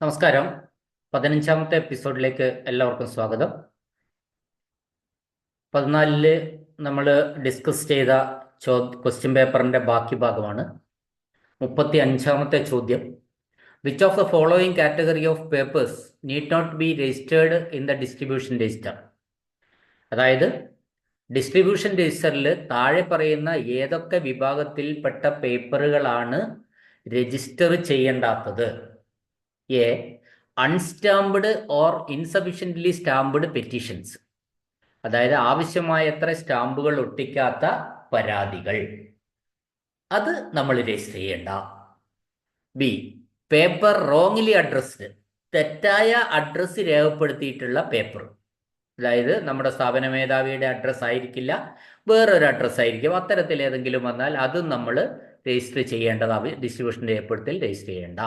നമസ്കാരം. 15ാമത്തെ എപ്പിസോഡിലേക്ക് എല്ലാവർക്കും സ്വാഗതം. 14 നമ്മൾ ഡിസ്കസ് ചെയ്ത ക്വസ്റ്റ്യൻ പേപ്പറിന്റെ ബാക്കി ഭാഗമാണ്. 35ാമത്തെ ചോദ്യം, which of the following category of papers need not be registered in the distribution register? അതായത് ഡിസ്ട്രിബ്യൂഷൻ രജിസ്റ്ററിൽ താഴെ പറയുന്ന ഏതൊക്കെ വിഭാഗത്തിൽപ്പെട്ട പേപ്പറുകളാണ് രജിസ്റ്റർ ചെയ്യേണ്ടാത്തത്? A, unstamped or insufficiently stamped petitions, അതായത് ആവശ്യമായത്ര സ്റ്റാമ്പുകൾ ഒട്ടിക്കാത്ത പരാതികൾ, അത് നമ്മൾ രജിസ്റ്റർ ചെയ്യേണ്ട. ബി, പേപ്പർ റോങ്ലി അഡ്രസ്ഡ്, തെറ്റായ അഡ്രസ്സ് രേഖപ്പെടുത്തിയിട്ടുള്ള പേപ്പർ, അതായത് നമ്മുടെ സ്ഥാപന മേധാവിയുടെ അഡ്രസ്സ് ആയിരിക്കില്ല, വേറൊരു അഡ്രസ്സ് ആയിരിക്കും. അത്തരത്തിൽ ഏതെങ്കിലും വന്നാൽ അതും നമ്മൾ രജിസ്റ്റർ ചെയ്യേണ്ടതാണ്, ഡിസ്ട്രിബ്യൂഷൻ രേഖപ്പെടുത്തൽ രജിസ്റ്റർ ചെയ്യേണ്ട.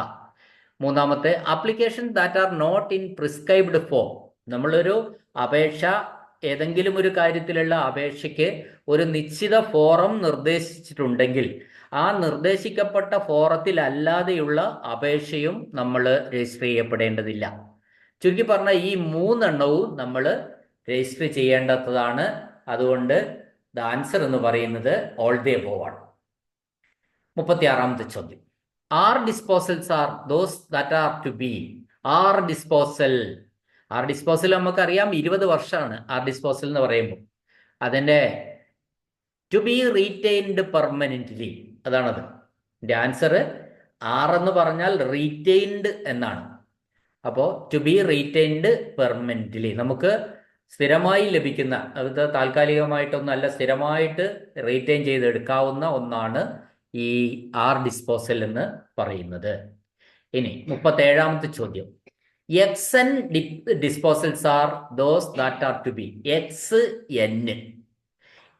മൂന്നാമത്തെ, application that are not in prescribed form, നമ്മളൊരു അപേക്ഷ, ഏതെങ്കിലും ഒരു കാര്യത്തിലുള്ള അപേക്ഷയ്ക്ക് ഒരു നിശ്ചിത ഫോറം നിർദ്ദേശിച്ചിട്ടുണ്ടെങ്കിൽ ആ നിർദ്ദേശിക്കപ്പെട്ട ഫോറത്തിൽ അല്ലാതെയുള്ള അപേക്ഷയും നമ്മൾ രജിസ്റ്റർ ചെയ്യപ്പെടേണ്ടതില്ല. ചുരുക്കി പറഞ്ഞാൽ ഈ മൂന്നെണ്ണവും നമ്മൾ രജിസ്റ്റർ ചെയ്യേണ്ടതാണ്. അതുകൊണ്ട് ദ ആൻസർ എന്ന് പറയുന്നത് ഓൾ ദി അബോവ് ആണ്. 36ാമത്തെ ചോദ്യം, R disposals are those that are to be. R disposal നമുക്കറിയാം 20 വർഷമാണ് ആർ ഡിസ്പോസൽ എന്ന് പറയുമ്പോൾ. അതിൻ്റെ ടു ബി റീറ്റെയിൻഡ് പെർമനൻ്റ്ലി, അതാണത്. എൻ്റെ ആൻസർ ആർ എന്ന് പറഞ്ഞാൽ റീറ്റെയിൻഡ് എന്നാണ്. അപ്പോൾ ടു ബി റീറ്റെയിൻഡ് പെർമനൻ്റ്ലി, നമുക്ക് സ്ഥിരമായി ലഭിക്കുന്ന, അത് താൽക്കാലികമായിട്ടൊന്നല്ല, സ്ഥിരമായിട്ട് റീറ്റെയിൻ ചെയ്തെടുക്കാവുന്ന ഒന്നാണ് ഈ ആർ ഡിസ്പോസൽ എന്ന് പറയുന്നത്. ഇനി 37ാമത്തെ ചോദ്യം, X N disposals are those that are to be. X N,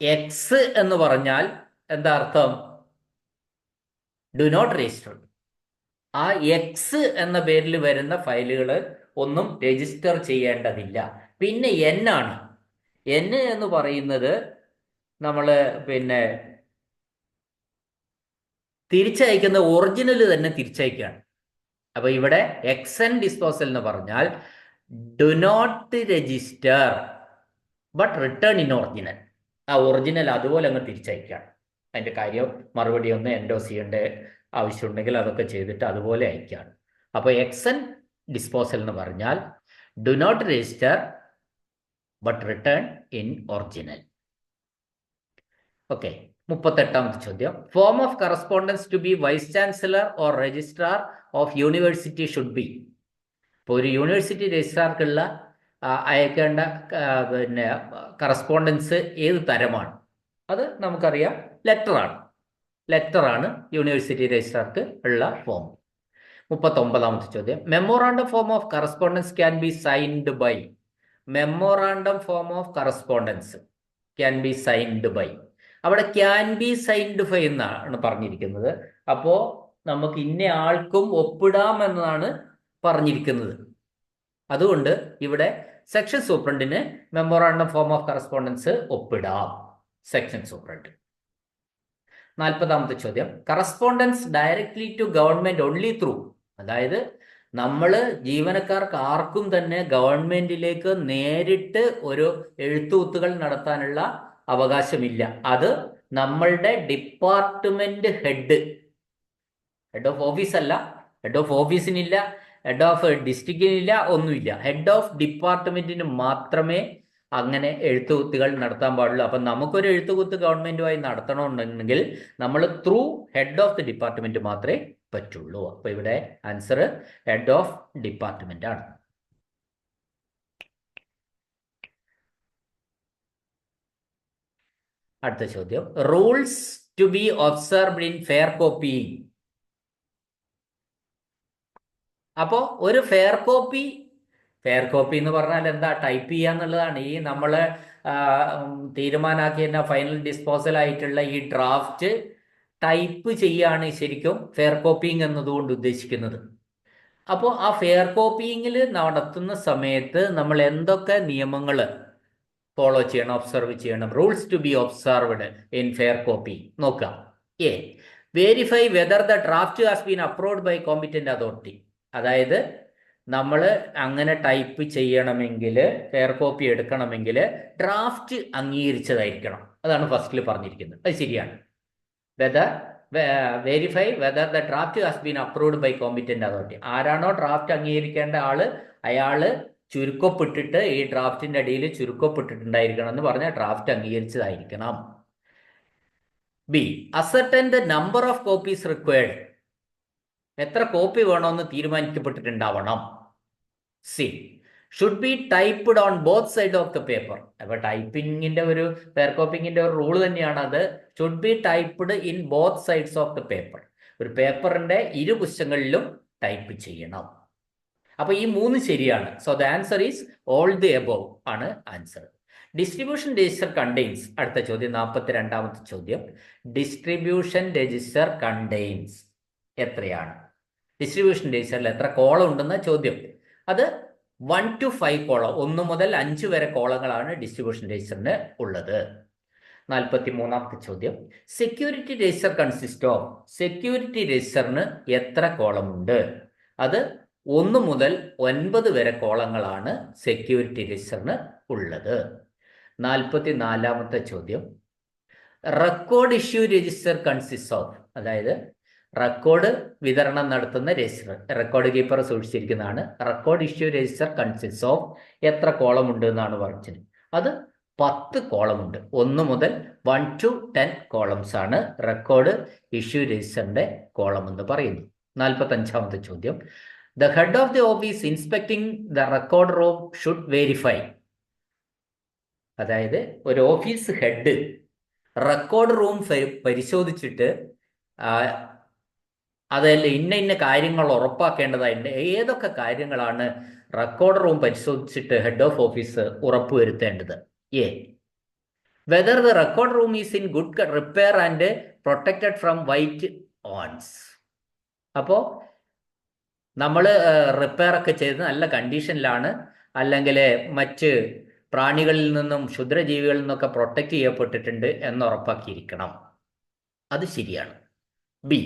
X എന്ന് പറഞ്ഞാൽ എന്താ അർത്ഥം? Do not register. ആ എക്സ് എന്ന പേരിൽ വരുന്ന ഫയലുകൾ ഒന്നും രജിസ്റ്റർ ചെയ്യേണ്ടതില്ല. പിന്നെ എൻ ആണ്. എൻ എന്ന് പറയുന്നത് നമ്മൾ തിരിച്ചയക്കുന്ന ഒറിജിനൽ തന്നെ തിരിച്ചയക്കുകയാണ്. അപ്പൊ ഇവിടെ എക്സ് എൻ ഡിസ്പോസൽ എന്ന് പറഞ്ഞാൽ do not register but return in original. ആ ഒറിജിനൽ അതുപോലെ അങ്ങ് തിരിച്ചയക്കുകയാണ്. അതിൻ്റെ കാര്യം മറുപടി ഒന്ന് എൻഡോസ് ചെയ്യേണ്ട ആവശ്യമുണ്ടെങ്കിൽ അതൊക്കെ ചെയ്തിട്ട് അതുപോലെ അയക്കുകയാണ്. അപ്പോൾ എക്സ് എൻ ഡിസ്പോസൽ എന്ന് പറഞ്ഞാൽ do not register but return in original. Okay. 38ാമത്തെ ചോദ്യം, form of correspondence to be vice chancellor or registrar of university should be. ഇപ്പോൾ ഒരു യൂണിവേഴ്സിറ്റി രജിസ്ട്രാർക്കുള്ള അയക്കേണ്ട കറസ്പോണ്ടൻസ് ഏത് തരമാണ്? അത് നമുക്കറിയാം, ലെറ്ററാണ് യൂണിവേഴ്സിറ്റി രജിസ്ട്രാർക്ക് ഉള്ള ഫോം. 39ാമത്തെ ചോദ്യം, memorandum form of correspondence can be signed by. Memorandum form of correspondence can be signed by, അവിടെ ക്യാൻ ബി സൈൻഡ് ബൈ എന്നാണ് പറഞ്ഞിരിക്കുന്നത്. അപ്പോൾ നമുക്ക് ഇന്ന ആൾക്കും ഒപ്പിടാം എന്നതാണ് പറഞ്ഞിരിക്കുന്നത്. അതുകൊണ്ട് ഇവിടെ സെക്ഷൻ സൂപ്രണ്ടിന് മെമ്മോറാണ്ടം ഫോം ഓഫ് കറസ്പോണ്ടൻസ് ഒപ്പിടാം, സെക്ഷൻ സൂപ്രണ്ട്. 40ാമത്തെ ചോദ്യം, correspondence directly to government only through, അതായത് നമ്മൾ ജീവനക്കാർക്ക് ആർക്കും തന്നെ ഗവൺമെന്റിലേക്ക് നേരിട്ട് ഒരു എഴുത്തുകുത്തുകൾ നടത്താനുള്ള അവകാശമില്ല. അത് നമ്മളുടെ ഡിപ്പാർട്ട്മെന്റ് ഹെഡ് ഓഫ് ഓഫീസ് അല്ല, ഹെഡ് ഓഫ് ഓഫീസിനില്ല, ഹെഡ് ഓഫ് ഡിസ്ട്രിക്റ്റിനില്ല, ഒന്നുമില്ല. ഹെഡ് ഓഫ് ഡിപ്പാർട്ട്മെന്റിന് മാത്രമേ അങ്ങനെ എഴുത്തുകുത്തുകൾ നടത്താൻ പാടുള്ളൂ. അപ്പം നമുക്കൊരു എഴുത്തുകുത്ത് ഗവൺമെന്റുമായി നടത്തണമെന്നുണ്ടെങ്കിൽ നമ്മൾ through head of the department മാത്രമേ പറ്റുള്ളൂ. അപ്പൊ ഇവിടെ ആൻസർ ഹെഡ് ഓഫ് ഡിപ്പാർട്ട്മെന്റ് ആണ്. അടുത്ത ചോദ്യം, rules to be observed in fair copying. അപ്പോ ഒരു ഫെയർ കോപ്പി എന്ന് പറഞ്ഞാൽ എന്താ? ടൈപ്പ് ചെയ്യാന്നുള്ളതാണ്. ഈ നമ്മൾ തീരുമാനാക്കിയ ഫൈനൽ ഡിസ്പോസൽ ആയിട്ടുള്ള ഈ ഡ്രാഫ്റ്റ് ടൈപ്പ് ചെയ്യാണ് ശരിക്കും ഫെയർ കോപ്പിയിങ് എന്നതുകൊണ്ട് ഉദ്ദേശിക്കുന്നത്. അപ്പോൾ ആ ഫെയർ കോപ്പിയിങ്ങിൽ നടത്തുന്ന സമയത്ത് നമ്മൾ എന്തൊക്കെ നിയമങ്ങൾ ഫോളോ ചെയ്യണം, ഒബ്സർവ് ചെയ്യണം? Rules to be observed in fair copy നോക്കാം. A, verify whether the draft has been approved by competent authority. അതായത് നമ്മൾ അങ്ങനെ ടൈപ്പ് ചെയ്യണമെങ്കിൽ, ഫെയർ കോപ്പി എടുക്കണമെങ്കിൽ ഡ്രാഫ്റ്റ് അംഗീകരിച്ചതായിരിക്കണം. അതാണ് ഫസ്റ്റിൽ പറഞ്ഞിരിക്കുന്നത്. അത് ശരിയാണ്. Whether verify whether the draft has been approved by competent authority. ആരാണോ ഡ്രാഫ്റ്റ് അംഗീകരിക്കേണ്ട ആള്, അയാള് ചുരുക്കപ്പെട്ടിട്ട് ഈ ഡ്രാഫ്റ്റിന്റെ അടിയിൽ ചുരുക്കപ്പെട്ടിട്ടുണ്ടായിരിക്കണം എന്ന് പറഞ്ഞാൽ ഡ്രാഫ്റ്റ് അംഗീകരിച്ചതായിരിക്കണം. B, ascertain the number of copies required. എത്ര കോപ്പി വേണമെന്ന് തീരുമാനിക്കപ്പെട്ടിട്ടുണ്ടാവണം. C, should be typed on both side of the paper. അപ്പൊ ടൈപ്പിങ്ങിന്റെ ഒരു ഫെയർ കോപ്പിങ്ങിന്റെ ഒരു റൂൾ തന്നെയാണ് അത്. Should be typed in both sides of the paper. ഒരു പേപ്പറിന്റെ ഇരുവശങ്ങളിലും ടൈപ്പ് ചെയ്യണം. അപ്പൊ ഈ മൂന്ന് ശരിയാണ്. So the answer is all the above ആണ് ആൻസർ. Distribution register contains. അടുത്ത ചോദ്യം, 42ാമത്തെ ചോദ്യം. ഡിസ്ട്രിബ്യൂഷൻ രജിസ്റ്റർ കണ്ടെയ്ൻസ് എത്രയാണ്? ഡിസ്ട്രിബ്യൂഷൻ രജിസ്റ്ററിൽ എത്ര കോളം ഉണ്ടെന്ന ചോദ്യം. അത് 1 to 5 കോളം, 1 മുതൽ 5 വരെ കോളങ്ങളാണ് ഡിസ്ട്രിബ്യൂഷൻ രജിസ്റ്ററിന് ഉള്ളത്. 43ാമത്തെ ചോദ്യം. Security register consist of. Security രജിസ്റ്ററിന് എത്ര കോളമുണ്ട്? അത് 1 മുതൽ 9 വരെ കോളങ്ങളാണ് സെക്യൂരിറ്റി രജിസ്റ്ററിന് ഉള്ളത്. 44ാമത്തെ ചോദ്യം. Record issue register consist of. അതായത് റെക്കോർഡ് വിതരണം നടത്തുന്ന രജിസ്റ്റർ, റെക്കോർഡ് കീപ്പർ സൂക്ഷിച്ചിരിക്കുന്നതാണ്. Record issue register consist of എത്ര കോളം ഉണ്ട് എന്നാണ് പറഞ്ഞത്. അത് 10 കോളമുണ്ട്. 1 മുതൽ 1 to 10 കോളംസ് ആണ് റെക്കോർഡ് ഇഷ്യൂ രജിസ്റ്ററിന്റെ കോളം എന്ന് പറയുന്നു. 45ാമത്തെ ചോദ്യം. The head of the office inspecting the record room should verify. അതായത് ഒരു ഓഫീസ് ഹെഡ് റെക്കോർഡ് റൂം പരിശോധിച്ചിട്ട് അതല്ല ഇന്ന കാര്യങ്ങൾ ഉറപ്പാക്കേണ്ടതായിട്ടുണ്ട്. ഏതൊക്കെ കാര്യങ്ങളാണ് റെക്കോർഡ് റൂം പരിശോധിച്ചിട്ട് ഹെഡ് ഓഫ് ഓഫീസ് ഉറപ്പുവരുത്തേണ്ടത്? A, whether the record room is in good repair and protected from white ants. അപ്പോൾ നമ്മൾ റിപ്പയർ ഒക്കെ ചെയ്ത് നല്ല കണ്ടീഷനിലാണ്, അല്ലെങ്കിൽ മറ്റ് പ്രാണികളിൽ നിന്നും ക്ഷുദ്രജീവികളിൽ നിന്നൊക്കെ പ്രൊട്ടക്റ്റ് ചെയ്യപ്പെട്ടിട്ടുണ്ട് എന്ന് ഉറപ്പാക്കിയിരിക്കണം. അത് ശരിയാണ്. B,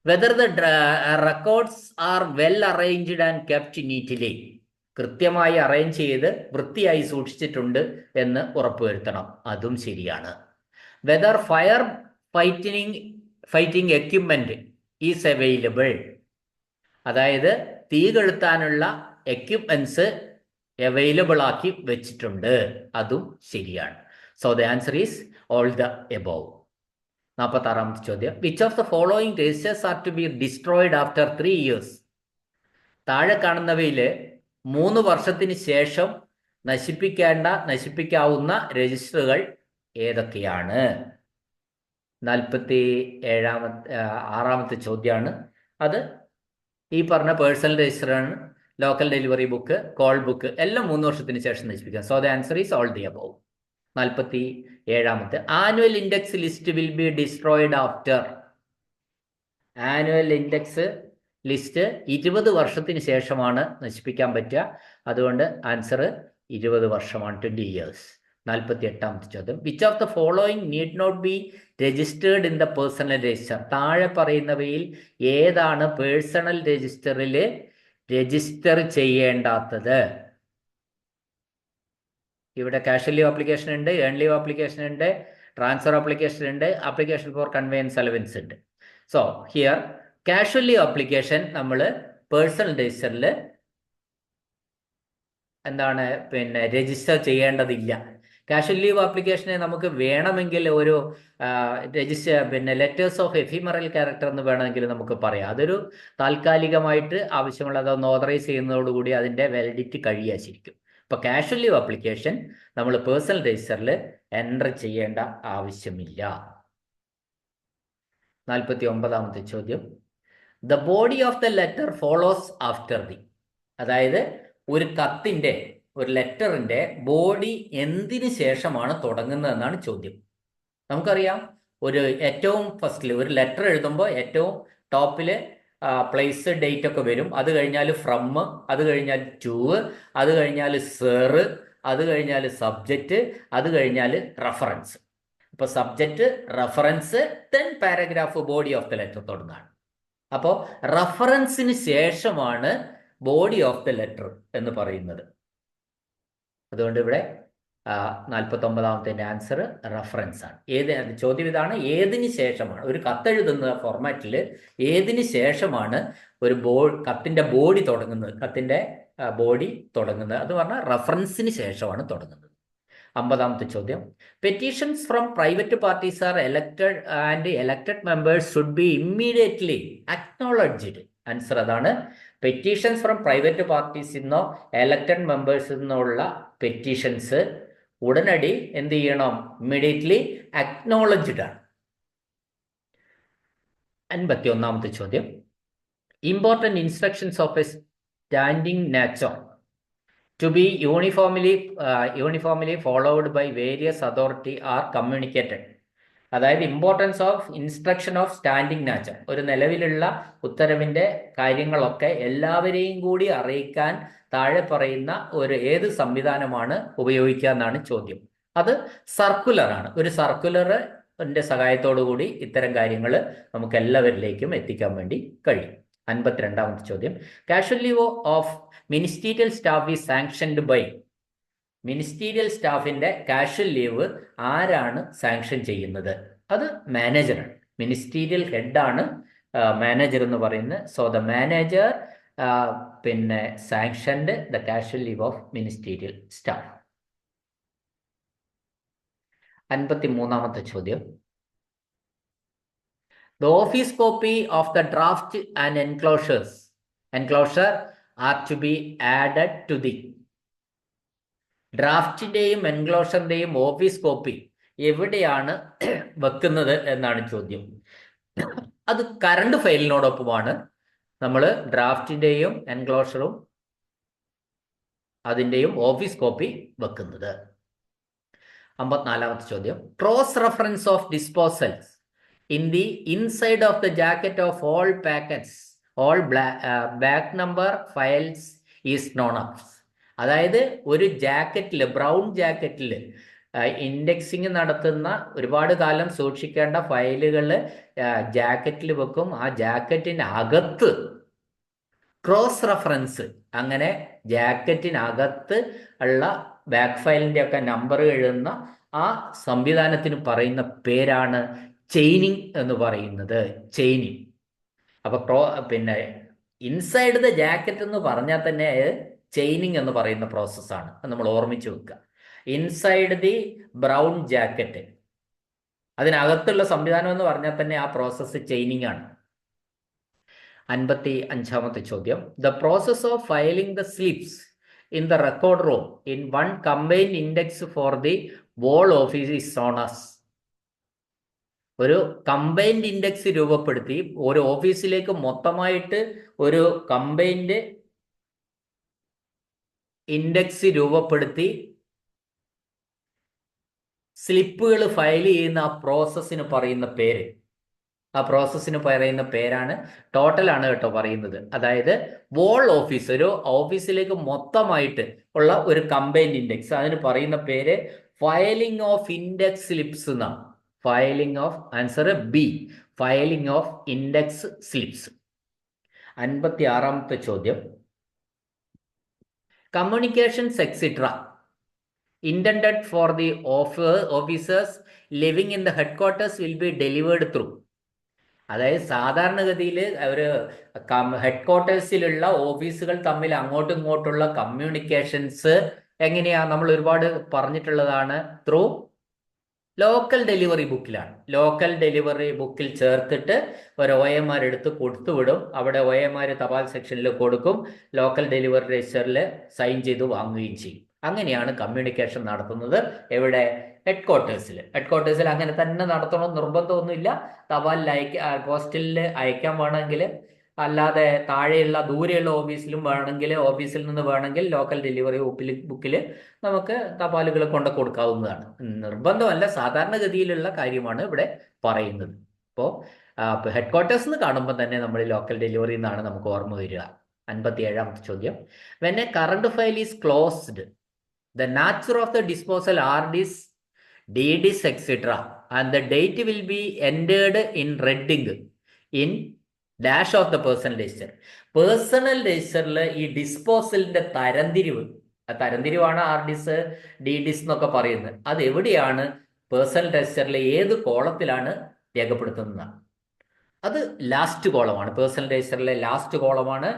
whether the records are well arranged and kept neatly. കൃത്യമായി അറേഞ്ച് ചെയ്ത് വൃത്തിയായി സൂക്ഷിച്ചിട്ടുണ്ട് എന്ന് ഉറപ്പുവരുത്തണം. അതും ശരിയാണ്. Whether fire fighting equipment is available. അതായത് തീ കെടുത്താനുള്ള എക്യുപ്മെന്റ്സ് അവൈലബിൾ ആക്കി വെച്ചിട്ടുണ്ട്. അതും ശരിയാണ്. So the answer is all the above. 46ാമത്തെ ചോദ്യം. Which of the following registers are to be destroyed after 3 years? താഴെ കാണുന്നവയിൽ 3 വർഷത്തിന് ശേഷം നശിപ്പിക്കാവുന്ന രജിസ്റ്ററുകൾ ഏതൊക്കെയാണ്? 46ാമത്തെ ചോദ്യമാണ്. അത് ഈ പറഞ്ഞ പേഴ്സണൽ രജിസ്റ്ററാണ്. Local delivery book, call book എല്ലാം 3 വർഷത്തിന് ശേഷം നശിപ്പിക്കാം. So the answer is all the above. 47ാമത്തെ. Annual index list will be destroyed after. Annual index list 20 വർഷത്തിന് ശേഷമാണ് നശിപ്പിക്കാൻ പറ്റുക. അതുകൊണ്ട് ആൻസർ 20 വർഷമാണ്, 20 years. 48ാമത്തെ ചോദ്യം. Which of the following need not be registered in the personal register? താഴെ പറയുന്നവയിൽ ഏതാണ് പേഴ്സണൽ രജിസ്റ്ററിൽ രജിസ്റ്റർ ചെയ്യേണ്ടാത്തത്? ഇവിടെ ക്യാഷ് ലീവ് ആപ്ലിക്കേഷൻ ഉണ്ട്, ഏൺ ലീവ് ആപ്ലിക്കേഷൻ ഉണ്ട്, ട്രാൻസ്ഫർ ആപ്ലിക്കേഷൻ ഉണ്ട്, ആപ്ലിക്കേഷൻ ഫോർ കൺവെയൻസ് അലവൻസ് ഉണ്ട്. So here cash leave application നമ്മൾ പേഴ്സണൽ രജിസ്റ്ററിൽ രജിസ്റ്റർ ചെയ്യേണ്ടതില്ല. ക്യാഷ് ലീവ് ആപ്ലിക്കേഷനെ നമുക്ക് വേണമെങ്കിൽ ഒരു ലെറ്റേഴ്സ് ഓഫ് എഫിമറൽ ക്യാരക്ടർ എന്ന് വേണമെങ്കിൽ നമുക്ക് പറയാം. അതൊരു താൽക്കാലികമായിട്ട് ആവശ്യമുള്ളത് ഒന്ന് ഓതറൈസ് ചെയ്യുന്നതോടുകൂടി അതിൻ്റെ വാലിഡിറ്റി കഴിയാശിരിക്കും. അപ്പോൾ ക്യാഷ് ലീവ് ആപ്ലിക്കേഷൻ നമ്മൾ പേഴ്സണൽ രജിസ്റ്ററിൽ എൻ്റർ ചെയ്യേണ്ട ആവശ്യമില്ല. 49ാമത്തെ ചോദ്യം. The body of the letter follows after the. അതായത് ഒരു കത്തിൻ്റെ, ഒരു ലെറ്ററിൻ്റെ ബോഡി എന്തിനു ശേഷമാണ് തുടങ്ങുന്നതെന്നാണ് ചോദ്യം. നമുക്കറിയാം, ഏറ്റവും ഫസ്റ്റിൽ ഒരു ലെറ്റർ എഴുതുമ്പോൾ ഏറ്റവും ടോപ്പിൽ പ്ലേസ്, ഡേറ്റ് ഒക്കെ വരും. അത് കഴിഞ്ഞാൽ ഫ്രം, അത് കഴിഞ്ഞാൽ ടു, അത് കഴിഞ്ഞാൽ സർ, അത് കഴിഞ്ഞാൽ സബ്ജക്റ്റ്, അത് കഴിഞ്ഞാൽ റെഫറൻസ്. അപ്പോൾ subject, reference, then paragraph, body of the letter തുടങ്ങുകയാണ്. അപ്പോൾ റെഫറൻസിന് ശേഷമാണ് ബോഡി ഓഫ് ദ ലെറ്റർ എന്ന് പറയുന്നത്. അതുകൊണ്ട് ഇവിടെ 49ാമത്തെ ആൻസർ റഫറൻസ് ആണ്. ചോദ്യം ഇതാണ്, ഏതിന് ശേഷമാണ് ഒരു കത്തെഴുതുന്ന ഫോർമാറ്റിൽ ഏതിന് ശേഷമാണ് ഒരു കത്തിന്റെ ബോഡി തുടങ്ങുന്നത്, കത്തിന്റെ ബോഡി തുടങ്ങുന്നത് അത് പറഞ്ഞാൽ റഫറൻസിന് ശേഷമാണ് തുടങ്ങുന്നത്. 50ാമത്തെ ചോദ്യം, petitions from private parties R elected and elected members should be immediately acknowledged. Answer അതാണ്. പെറ്റീഷൻസ് ഫ്രം പ്രൈവറ്റ് പാർട്ടീസ് നിന്നോ എലക്റ്റഡ് മെമ്പേഴ്സിൽ നിന്നുള്ള പെറ്റീഷൻസ് ഉടനടി എന്ത് ചെയ്യണം? ഇമ്മീഡിയറ്റ്ലി അക്നോളജ്ഡ് ആണ്. 51ാമത്തെ ചോദ്യം, important instructions of A standing nature to be uniformly followed by various authority are communicated. അതായത് importance of instruction of standing nature, ഒരു നിലവിലുള്ള ഉത്തരവിന്റെ കാര്യങ്ങളൊക്കെ എല്ലാവരെയും കൂടി അറിയിക്കാൻ താഴെ പറയുന്ന ഏത് സംവിധാനമാണ് ഉപയോഗിക്കുക എന്നാണ് ചോദ്യം. അത് സർക്കുലർ ആണ്. ഒരു സർക്കുലറിന്റെ സഹായത്തോടു കൂടി ഇത്തരം കാര്യങ്ങൾ നമുക്ക് എല്ലാവരിലേക്കും എത്തിക്കാൻ വേണ്ടി കഴിയും. 52ാമത്തെ ചോദ്യം, casual leave of ministerial staff is sanctioned by. Ministerial സ്റ്റാഫിന്റെ കാഷ്വൽ ലീവ് ആരാണ് സാങ്ഷൻ ചെയ്യുന്നത്? അത് മാനേജറാണ്. മിനിസ്റ്റീരിയൽ ഹെഡാണ് മാനേജർ എന്ന് പറയുന്നത്. So the manager sanctioned the casual leave of ministerial staff. 53ാമത്തെ ചോദ്യം, the office copy of the draft and enclosure are to be added to the. ഡ്രാഫ്റ്റിന്റെയും എൻക്ലോഷറിന്റെയും ഓഫീസ് കോപ്പി എവിടെയാണ് വെക്കുന്നത് എന്നാണ് ചോദ്യം. അത് കറണ്ട് ഫയലിനോടൊപ്പമാണ് നമ്മൾ ഡ്രാഫ്റ്റിന്റെയും എൻക്ലോഷറും അതിന്റെയും ഓഫീസ് കോപ്പി വെക്കുന്നത്. 54ാമത്തെ ചോദ്യം, cross reference of disposals in the inside of the jacket of all packets, all back number files is known as. അതായത് ഒരു ജാക്കറ്റിൽ, ബ്രൗൺ ജാക്കറ്റിൽ ഇൻഡെക്സിങ് നടത്തുന്ന ഒരുപാട് കാലം സൂക്ഷിക്കേണ്ട ഫയലുകൾ ജാക്കറ്റിൽ വെക്കും. ആ ജാക്കറ്റിനകത്ത് ക്രോസ് റെഫറൻസ്, അങ്ങനെ ജാക്കറ്റിനകത്ത് ഉള്ള ബാക്ക് ഫയലിന്റെ ഒക്കെ നമ്പർ എഴുതുന്ന ആ സംവിധാനത്തിന് പറയുന്ന പേരാണ് ചെയിനിങ് എന്ന് പറയുന്നത്. ചെയിനിങ്. അപ്പൊ ഇൻസൈഡ് ദ ജാക്കറ്റ് എന്ന് പറഞ്ഞാൽ തന്നെ ചെയിനിങ് എന്ന് പറയുന്ന പ്രോസസ്സാണ്. നമ്മൾ ഓർമ്മിച്ച് വെക്കുക. ഇൻസൈഡ് ദി ബ്രൗൺ ജാക്കറ്റ്, അതിനകത്തുള്ള സംവിധാനം എന്ന് പറഞ്ഞാൽ തന്നെ ആ പ്രോസസ്സ് ചെയിനിങ് ആണ്. 55ാമത്തെ ചോദ്യം, the process of filing the slips in the record room in one combined index for the whole office is known as. ഒരു കമ്പൈൻഡ് ഇൻഡെക്സ് രൂപപ്പെടുത്തി ഒരു ഓഫീസിലേക്ക് മൊത്തമായിട്ട് ഒരു കമ്പൈൻഡ് ഇൻഡെക്സ് രൂപപ്പെടുത്തി സ്ലിപ്പുകൾ ഫയൽ ചെയ്യുന്ന ആ പ്രോസസ്സിന് പറയുന്ന പേര്, പേരാണ്, ടോട്ടലാണ് കേട്ടോ പറയുന്നത്. അതായത് വോൾ ഓഫീസ്, ഒരു ഓഫീസിലേക്ക് മൊത്തമായിട്ട് ഉള്ള ഒരു കമ്പൈൻഡ് ഇൻഡെക്സ്, അതിന് പറയുന്ന പേര് ഫയലിംഗ് ഓഫ് ഇൻഡെക്സ് സ്ലിപ്സ് എന്നാണ്. Filing of, answer B, filing of index slips. 56ാമത്തെ ചോദ്യം, communications etcetera intended for the officers living in the headquarters will be delivered through. അതായത് സാധാരണഗതിയിൽ ഒരു ഹെഡ്ക്വാർട്ടേഴ്സിലുള്ള ഓഫീസുകൾ തമ്മിൽ അങ്ങോട്ടും ഇങ്ങോട്ടുള്ള കമ്മ്യൂണിക്കേഷൻസ് എങ്ങനെയാ? നമ്മൾ ഒരുപാട് പറഞ്ഞിട്ടുള്ളതാണ്. ത്രൂ ലോക്കൽ ഡെലിവറി ബുക്കിലാണ്. ലോക്കൽ ഡെലിവറി ബുക്കിൽ ചേർത്തിട്ട് ഒരു OMR എടുത്ത് കൊടുത്തുവിടും. അവിടെ OMR തപാൽ സെക്ഷനിൽ കൊടുക്കും. ലോക്കൽ ഡെലിവറി രജിസ്റ്ററിൽ സൈൻ ചെയ്ത് വാങ്ങുകയും ചെയ്യും. അങ്ങനെയാണ് കമ്മ്യൂണിക്കേഷൻ നടത്തുന്നത്. എവിടെ? ഹെഡ്ക്വാർട്ടേഴ്സിൽ അങ്ങനെ തന്നെ നടത്തണം നിർബന്ധമൊന്നുമില്ല. തപാലിൽ പോസ്റ്റലിൽ അയക്കാൻ വേണമെങ്കിൽ, അല്ലാതെ താഴെയുള്ള ദൂരെയുള്ള ഓഫീസിലും വേണമെങ്കിൽ, ഓഫീസിൽ നിന്ന് വേണമെങ്കിൽ ലോക്കൽ ഡെലിവറി ബുക്കിൽ നമുക്ക് തപാലുകൾ കൊണ്ട് കൊടുക്കാവുന്നതാണ്. നിർബന്ധമല്ല, സാധാരണഗതിയിലുള്ള കാര്യമാണ് ഇവിടെ പറയുന്നത്. അപ്പോൾ ഹെഡ്ക്വാർട്ടേഴ്സ് എന്ന് കാണുമ്പോൾ തന്നെ നമ്മൾ ലോക്കൽ ഡെലിവറി എന്നാണ് നമുക്ക് ഓർമ്മ വരിക. 57ാമത്തെ ചോദ്യം, when A current file is closed, the nature of the disposal RDs, DDs, etc. and the date will be entered in red ink in dash of the personal register. Personal രജിസ്റ്ററിൽ ഈ ഡിസ്പോസലിന്റെ തരംതിരിവ്, ആ തരംതിരിവാണ് R ഡിസ് D ഡിസ് എന്നൊക്കെ പറയുന്നത്. അത് എവിടെയാണ് personal രജിസ്റ്ററിലെ ഏത് കോളത്തിലാണ് രേഖപ്പെടുത്തുന്നത്? അത് ലാസ്റ്റ് കോളമാണ്. പേഴ്സണൽ രജിസ്റ്ററിലെ ലാസ്റ്റ് കോളമാണ്,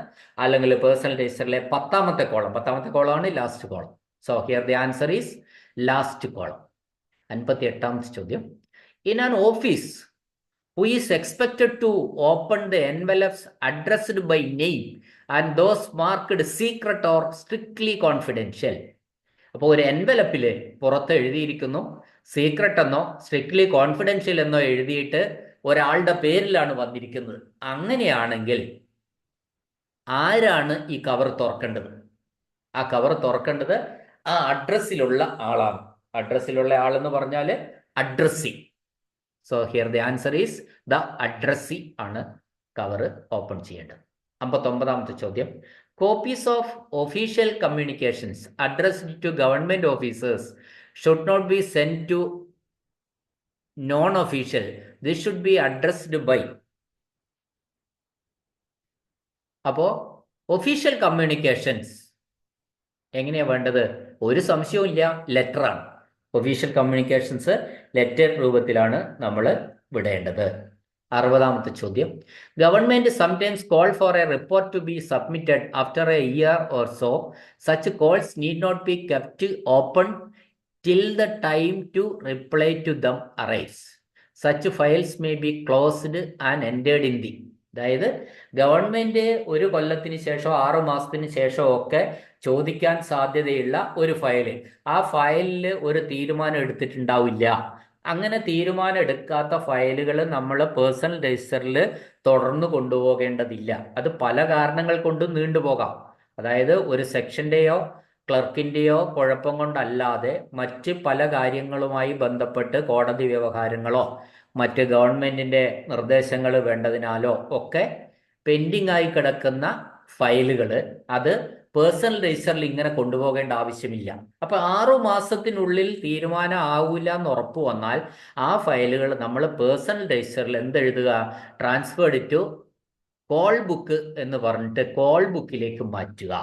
അല്ലെങ്കിൽ പേഴ്സണൽ രജിസ്റ്ററിലെ 10ാമത്തെ കോളമാണ് last column. So here the answer is last column. 58ാമത്തെ ചോദ്യം. In an office who is expected to open the envelopes addressed by name and those marked secret or strictly confidential. അപ്പോൾ ഒരു എൻവലപ്പിൽ പുറത്ത് എഴുതിയിരിക്കുന്നു സീക്രട്ട് എന്നോ സ്ട്രിക്ട്ലി കോൺഫിഡൻഷ്യൽ എന്നോ എഴുതിയിട്ട് ഒരാളുടെ പേരിലാണ് വന്നിരിക്കുന്നത്. അങ്ങനെയാണെങ്കിൽ ആരാണ് ഈ കവർ തുറക്കേണ്ടത്? ആ കവർ തുറക്കേണ്ടത് ആ അഡ്രസ്സിലുള്ള ആളാണ്. അഡ്രസ്സിലുള്ള ആളെന്ന് പറഞ്ഞാൽ addressee. So here the answer is the addressee ആണ് കവർ ഓപ്പൺ ചെയ്യേണ്ടത്. 59ാമത്തെ ചോദ്യം. Copies of official communications addressed to government officers should not be send to non official. This should be addressed by. അപ്പോൾ ഒഫീഷ്യൽ കമ്മ്യൂണിക്കേഷൻസ് എങ്ങനെയാണ് വേണ്ടത്? ഒരു സംശയവും ഇല്ല, ലെറ്ററാണ്. ഒഫീഷ്യൽ കമ്മ്യൂണിക്കേഷൻസ് ലെറ്റർ രൂപത്തിലാണ് നമ്മൾ വിടേണ്ടത്. 60ാമത്തെ ചോദ്യം. Government sometimes call for a report to be submitted after a year or so. Such calls need not be kept open till the time to reply to them arrives. Such files may be closed and entered in the. അതായത് government ഒരു കൊല്ലത്തിന് ശേഷം 6 മാസത്തിന് ശേഷം ഒക്കെ ചോദിക്കാൻ സാധ്യതയുള്ള ഒരു ഫയല്, ആ ഫയലിൽ ഒരു തീരുമാനം എടുത്തിട്ടുണ്ടാവില്ല. അങ്ങനെ തീരുമാനം എടുക്കാത്ത ഫയലുകൾ നമ്മൾ പേഴ്സണൽ രജിസ്റ്ററിൽ തുടർന്ന് കൊണ്ടുപോകേണ്ടതില്ല. അത് പല കാരണങ്ങൾ കൊണ്ടും നീണ്ടുപോകാം. അതായത് ഒരു സെക്ഷൻ്റെയോ ക്ലർക്കിൻ്റെയോ കുഴപ്പം കൊണ്ടല്ലാതെ മറ്റ് പല കാര്യങ്ങളുമായി ബന്ധപ്പെട്ട് കോടതി വ്യവഹാരങ്ങളോ മറ്റ് ഗവൺമെന്റിന്റെ നിർദ്ദേശങ്ങൾ വേണ്ടതിനാലോ ഒക്കെ പെൻഡിങ് ആയി കിടക്കുന്ന ഫയലുകൾ അത് പേഴ്സണൽ രജിസ്റ്ററിൽ ഇങ്ങനെ കൊണ്ടുപോകേണ്ട ആവശ്യമില്ല. അപ്പൊ 6 മാസത്തിനുള്ളിൽ തീരുമാനം ആവില്ല എന്ന് ഉറപ്പ് വന്നാൽ ആ ഫയലുകൾ നമ്മൾ പേഴ്സണൽ രജിസ്റ്ററിൽ എന്തെഴുതുക? ട്രാൻസ്ഫേർഡ് ടു കോൾ ബുക്ക് എന്ന് പറഞ്ഞിട്ട് കോൾ ബുക്കിലേക്ക് മാറ്റുക.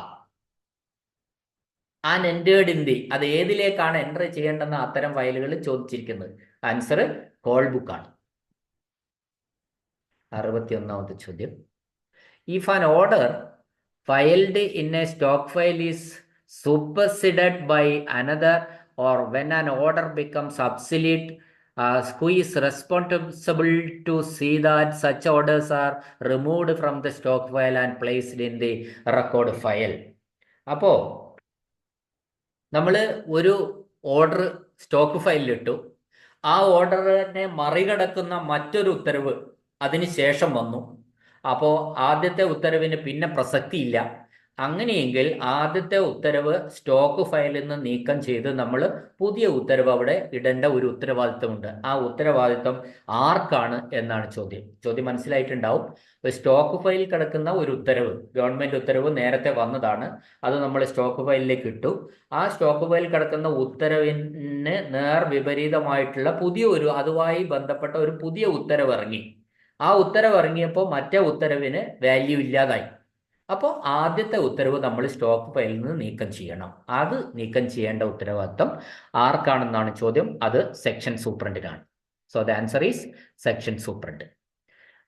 ആൻഡ് എൻറ്റേർഡ് ഇൻ ദി, അത് ഏതിലേക്കാണ് എൻ്റർ ചെയ്യേണ്ടെന്ന് അത്തരം ഫയലുകൾ ചോദിച്ചിരിക്കുന്നത്. ആൻസർ കോൾ ബുക്കാണ്. 61ാമത്തെ ചോദ്യം. If an order filed in a stock file is superseded by another, or when an order becomes obsolete, who is responsible to see that such orders are removed from the stock file and placed in the record file? അപ്പോൾ നമ്മൾ ഒരു order stock ഫയലിലിട്ടു, ആ ഓർഡറിനെ മറികടക്കുന്ന മറ്റൊരു ഉത്തരവ് അതിന് ശേഷം വന്നു. അപ്പോൾ ആദ്യത്തെ ഉത്തരവിന് പിന്നെ പ്രസക്തിയില്ല. അങ്ങനെയെങ്കിൽ ആദ്യത്തെ ഉത്തരവ് സ്റ്റോക്ക് ഫയലിൽ നിന്ന് നീക്കം ചെയ്ത് നമ്മൾ പുതിയ ഉത്തരവ് അവിടെ ഇടേണ്ട ഒരു ഉത്തരവാദിത്വമുണ്ട്. ആ ഉത്തരവാദിത്വം ആർക്കാണ് എന്നാണ് ചോദ്യം. ചോദ്യം മനസ്സിലായിട്ടുണ്ടാവും. സ്റ്റോക്ക് ഫയലിൽ കിടക്കുന്ന ഒരു ഉത്തരവ്, ഗവൺമെന്റ് ഉത്തരവ് നേരത്തെ വന്നതാണ്, അത് നമ്മൾ സ്റ്റോക്ക് ഫയലിലേക്ക് ഇട്ടു. ആ സ്റ്റോക്ക് ഫയലിൽ കിടക്കുന്ന ഉത്തരവിന് നേർ വിപരീതമായിട്ടുള്ള അതുമായി ബന്ധപ്പെട്ട ഒരു പുതിയ ഉത്തരവ് ഇറങ്ങി. ആ ഉത്തരവ് ഇറങ്ങിയപ്പോൾ മറ്റേ ഉത്തരവിന് വാല്യൂ ഇല്ലാതായി. അപ്പോൾ ആദ്യത്തെ ഉത്തരവ് നമ്മൾ സ്റ്റോക്ക് ഫയലിൽ നിന്ന് നീക്കം ചെയ്യണം. അത് നീക്കം ചെയ്യേണ്ട ഉത്തരവാദിത്വം ആർക്കാണെന്നാണ് ചോദ്യം. അത് സെക്ഷൻ സൂപ്രണ്ടിനാണ്. So the answer is section superintendent.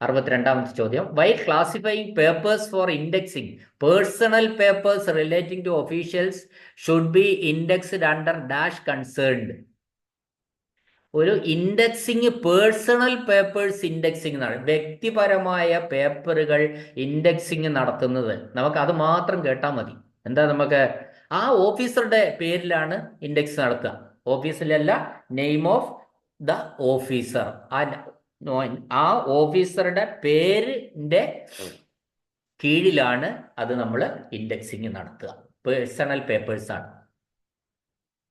62ാമത്തെ ചോദ്യം. While classifying papers for indexing personal papers relating to officials should be indexed under dash concerned. ഒരു ഇൻഡെക്സിങ് പേഴ്സണൽ പേപ്പേഴ്സ് ഇൻഡെക്സിങ് എന്നാണ്. വ്യക്തിപരമായ പേപ്പറുകൾ ഇൻഡെക്സിങ് നടത്തുന്നത് നമുക്ക് അത് മാത്രം കേട്ടാൽ മതി. എന്താ, നമുക്ക് ആ ഓഫീസറുടെ പേരിലാണ് ഇൻഡെക്സ് നടത്തുക. ഓഫീസിലല്ല, നെയിം ഓഫ് ദ ഓഫീസർ. ആ ഓഫീസറുടെ പേരിന്റെ കീഴിലാണ് അത് നമ്മൾ ഇൻഡെക്സിങ് നടത്തുക. പേഴ്സണൽ പേപ്പേഴ്സ് ആണ്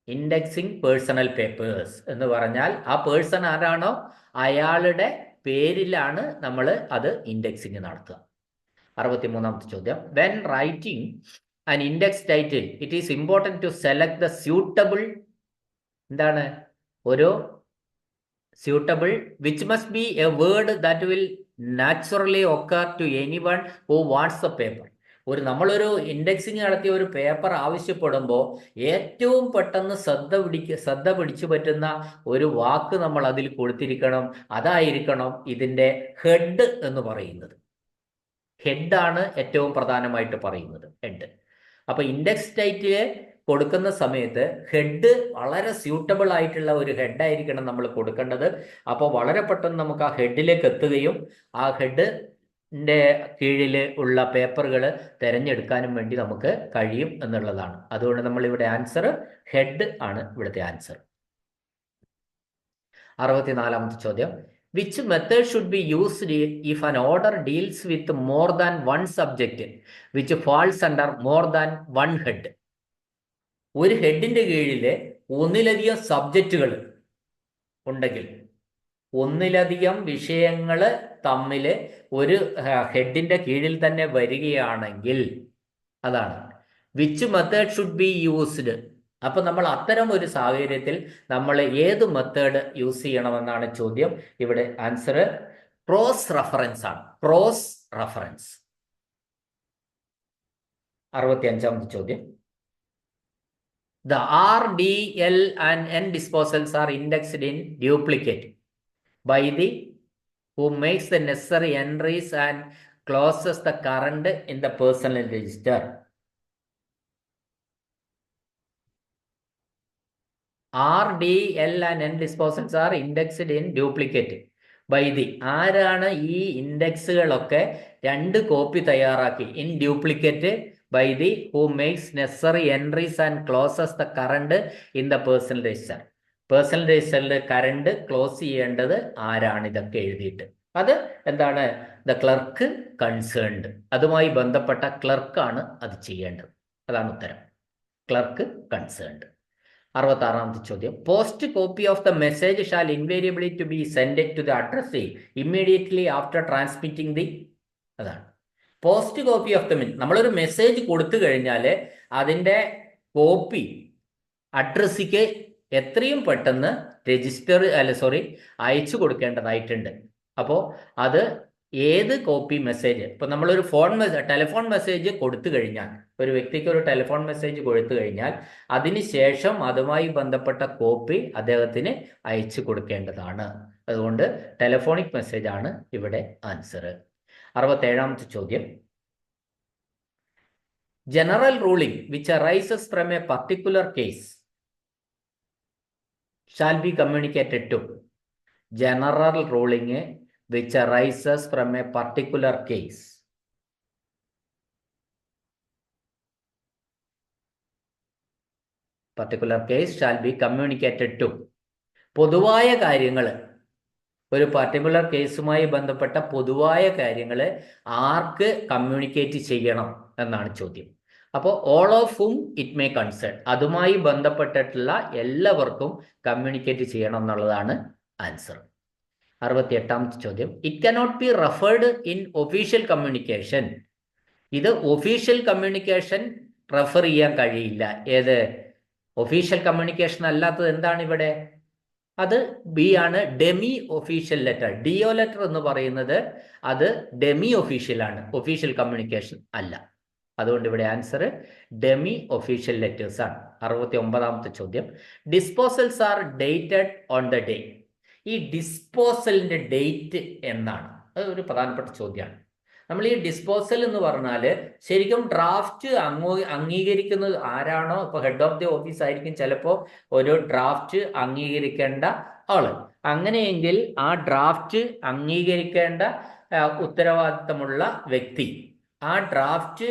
ഇൻഡെക്സിങ് പേഴ്സണൽ പേപ്പേഴ്സ് എന്ന് പറഞ്ഞാൽ ആ പേഴ്സൺ ആരാണോ അയാളുടെ പേരിലാണ് നമ്മൾ അത് ഇൻഡെക്സിങ് നടത്തുക. 63ാമത്തെ ചോദ്യം. When writing an index title it is important to select the suitable, എന്താണ്, ഒരു suitable which must be a word that will naturally occur to anyone who wants the paper. നമ്മളൊരു ഇൻഡെക്സിങ് നടത്തിയ ഒരു പേപ്പർ ആവശ്യപ്പെടുമ്പോൾ ഏറ്റവും പെട്ടെന്ന് ശ്രദ്ധ പിടിച്ചു പറ്റുന്ന ഒരു വാക്ക് നമ്മൾ അതിൽ കൊടുത്തിരിക്കണം. അതായിരിക്കണം ഇതിൻ്റെ ഹെഡ് എന്ന് പറയുന്നത്. ഹെഡാണ് ഏറ്റവും പ്രധാനമായിട്ട് പറയുന്നത്, ഹെഡ്. അപ്പൊ ഇൻഡെക്സ് ടൈറ്റില് കൊടുക്കുന്ന സമയത്ത് ഹെഡ് വളരെ സ്യൂട്ടബിൾ ആയിട്ടുള്ള ഒരു ഹെഡായിരിക്കണം നമ്മൾ കൊടുക്കേണ്ടത്. അപ്പോൾ വളരെ പെട്ടെന്ന് നമുക്ക് ആ ഹെഡിലേക്ക് എത്തുകയും ആ ഹെഡിൻ്റെ കീഴിൽ ഉള്ള പേപ്പറുകൾ തിരഞ്ഞെടുക്കാനും വേണ്ടി നമുക്ക് കഴിയും എന്നുള്ളതാണ്. അതുകൊണ്ട് നമ്മൾ ഇവിടെ ആൻസർ ഹെഡ് ആണ് ഇവിടുത്തെ ആൻസർ. 64ാമത്തെ ചോദ്യം. Which method should be used if an order deals with more than one subject which falls under more than one head? ഒരു ഹെഡിന്റെ കീഴിൽ ഒന്നിലധികം സബ്ജക്റ്റുകൾ ഉണ്ടെങ്കിൽ, ഒന്നിലധികം വിഷയങ്ങൾ തമ്മിൽ ഒരു ഹെഡിന്റെ കീഴിൽ തന്നെ വരികയാണെങ്കിൽ അതാണ് which method should be used. അപ്പൊ നമ്മൾ അത്തരം ഒരു സാഹചര്യത്തിൽ നമ്മൾ ഏത് മെത്തേഡ് യൂസ് ചെയ്യണമെന്നാണ് ചോദ്യം. ഇവിടെ ആൻസർ ക്രോസ് റഫറൻസ് ആണ്. Cross reference. 65ാമത്തെ ചോദ്യം. The R, D, L and N disposals are indexed in duplicate by the who makes the necessary entries and closes the current in the personal register. R, D, L and N disposals are indexed in duplicate by the. ആരാണ് ഈ ഇൻഡെക്സുകളൊക്കെ 2 copy തയ്യാറാക്കി? In duplicate by the who makes necessary entries and closes the current in the personal register. Personal രജിസ്റ്ററിൽ current close ചെയ്യേണ്ടത് ആരാണ്? ഇതൊക്കെ എഴുതിയിട്ട് അത് എന്താണ്? The clerk concerned. അതുമായി ബന്ധപ്പെട്ട ക്ലർക്കാണ് അത് ചെയ്യേണ്ടത്. അതാണ് ഉത്തരം, ക്ലർക്ക് കൺസേൺഡ്. 66ാമത്തെ ചോദ്യം. Post copy of the message shall invariably to be send to the addressee immediately after transmitting the. അതാണ് post copy of the message. നമ്മളൊരു മെസ്സേജ് കൊടുത്തു കഴിഞ്ഞാൽ അതിൻ്റെ കോപ്പി അഡ്രസ്സിക്ക് എത്രയും പെട്ടെന്ന് അയച്ചു കൊടുക്കേണ്ടതായിട്ടുണ്ട്. അപ്പോൾ അത് ഏത് കോപ്പി മെസ്സേജ്, ഇപ്പം നമ്മളൊരു ടെലിഫോൺ മെസ്സേജ് കൊടുത്തു കഴിഞ്ഞാൽ, ഒരു വ്യക്തിക്ക് ഒരു ടെലിഫോൺ മെസ്സേജ് കൊടുത്തു കഴിഞ്ഞാൽ അതിനുശേഷം അതുമായി ബന്ധപ്പെട്ട കോപ്പി അദ്ദേഹത്തിന് അയച്ചു കൊടുക്കേണ്ടതാണ്. അതുകൊണ്ട് ടെലിഫോണിക് മെസ്സേജ് ആണ് ഇവിടെ ആൻസർ. 67ാമത്തെ ചോദ്യം. General ruling which arises from a particular case shall be communicated to. General ruling which arises from a particular case. Particular case shall be communicated to. പൊതുവായ കാര്യങ്ങൾ, ഒരു പർട്ടിക്കുലർ കേസുമായി ബന്ധപ്പെട്ട പൊതുവായ കാര്യങ്ങൾ ആർക്ക് കമ്മ്യൂണിക്കേറ്റ് ചെയ്യണം എന്നാണ് ചോദ്യം. അപ്പോൾ all of whom it may concern, അതുമായി ബന്ധപ്പെട്ടിട്ടുള്ള എല്ലാവർക്കും കമ്മ്യൂണിക്കേറ്റ് ചെയ്യണം എന്നുള്ളതാണ് ആൻസർ. 68ാമത്തെ ചോദ്യം. It cannot be referred in official communication. ഇത് ഒഫീഷ്യൽ കമ്മ്യൂണിക്കേഷൻ റെഫർ ചെയ്യാൻ കഴിയില്ല. ഏത് ഒഫീഷ്യൽ കമ്മ്യൂണിക്കേഷൻ അല്ലാത്തത് എന്താണ് ഇവിടെ? അത് ബി ആണ്, demi official letter. DO letter എന്ന് പറയുന്നത് അത് ഡെമി ഒഫീഷ്യലാണ്, ഒഫീഷ്യൽ കമ്മ്യൂണിക്കേഷൻ അല്ല. അതുകൊണ്ട് ഇവിടെ ആൻസർ ഡെമി ഒഫീഷ്യൽ ലെറ്റേഴ്സ് ആണ്. 69ാമത്തെ ചോദ്യം. Disposals are dated on the day. ഈ ഡിസ്പോസലിൻ്റെ ഡേറ്റ് എന്നാണ്? അത് ഒരു പ്രധാനപ്പെട്ട ചോദ്യമാണ്. നമ്മൾ ഈ ഡിസ്പോസൽ എന്ന് പറഞ്ഞാൽ ശരിക്കും ഡ്രാഫ്റ്റ് അംഗീകരിക്കുന്നത് ആരാണോ, ഇപ്പോൾ ഹെഡ് ഓഫ് ദി ഓഫീസ് ആയിരിക്കും ചിലപ്പോൾ ഒരു ഡ്രാഫ്റ്റ് അംഗീകരിക്കേണ്ട ആള്. അങ്ങനെയെങ്കിൽ ആ ഡ്രാഫ്റ്റ് അംഗീകരിക്കേണ്ട ഉത്തരവാദിത്തമുള്ള വ്യക്തി ആ ഡ്രാഫ്റ്റ്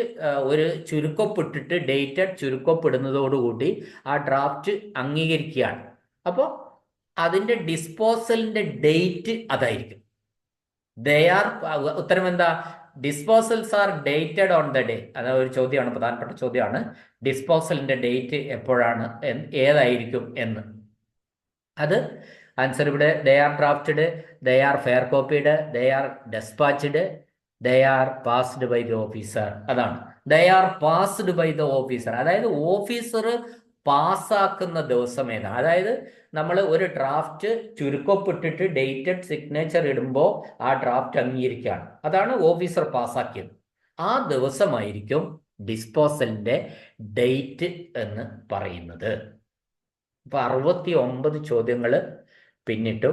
ഒരു ചുരുക്കപ്പെട്ടിട്ട് ഡേറ്റഡ് ചുരുക്കപ്പെടുന്നതോടുകൂടി ആ ഡ്രാഫ്റ്റ് അംഗീകരിക്കുകയാണ്. അപ്പോൾ അതിൻ്റെ ഡിസ്പോസലിൻ്റെ ഡേറ്റ് അതായിരിക്കും. ഉത്തരം എന്താ? Disposals are dated on the day. അത് ഒരു ചോദ്യമാണ്, പ്രധാനപ്പെട്ട ചോദ്യമാണ്. ഡിസ്പോസലിൻ്റെ ഡേറ്റ് എപ്പോഴാണ്, ഏതായിരിക്കും എന്ന്. അത് ആൻസർ ഇവിടെ they are drafted, they are fair copied, they are despatched, they are passed by the officer. അതാണ് they are passed by the officer. അതായത് ഓഫീസർ പാസ്സാക്കുന്ന ദിവസം ഏതാണ്? അതായത് നമ്മൾ ഒരു ഡ്രാഫ്റ്റ് ചുരുക്കപ്പെട്ടിട്ട് ഡേറ്റഡ് സിഗ്നേച്ചർ ഇടുമ്പോൾ ആ ഡ്രാഫ്റ്റ് അംഗീകരിക്കുകയാണ്. അതാണ് ഓഫീസർ പാസ്സാക്കിയത്. ആ ദിവസമായിരിക്കും ഡിസ്പോസലിന്റെ ഡേറ്റ് എന്ന് പറയുന്നത്. അപ്പൊ 69 ചോദ്യങ്ങൾ പിന്നിട്ടു.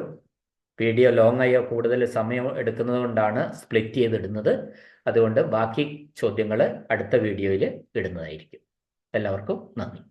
വീഡിയോ ലോങ് ആയോ കൂടുതൽ സമയം എടുക്കുന്നത് കൊണ്ടാണ് സ്പ്ലിറ്റ് ചെയ്തിടുന്നത്. അതുകൊണ്ട് ബാക്കി ചോദ്യങ്ങൾ അടുത്ത വീഡിയോയിൽ ഇടുന്നതായിരിക്കും. എല്ലാവർക്കും നന്ദി.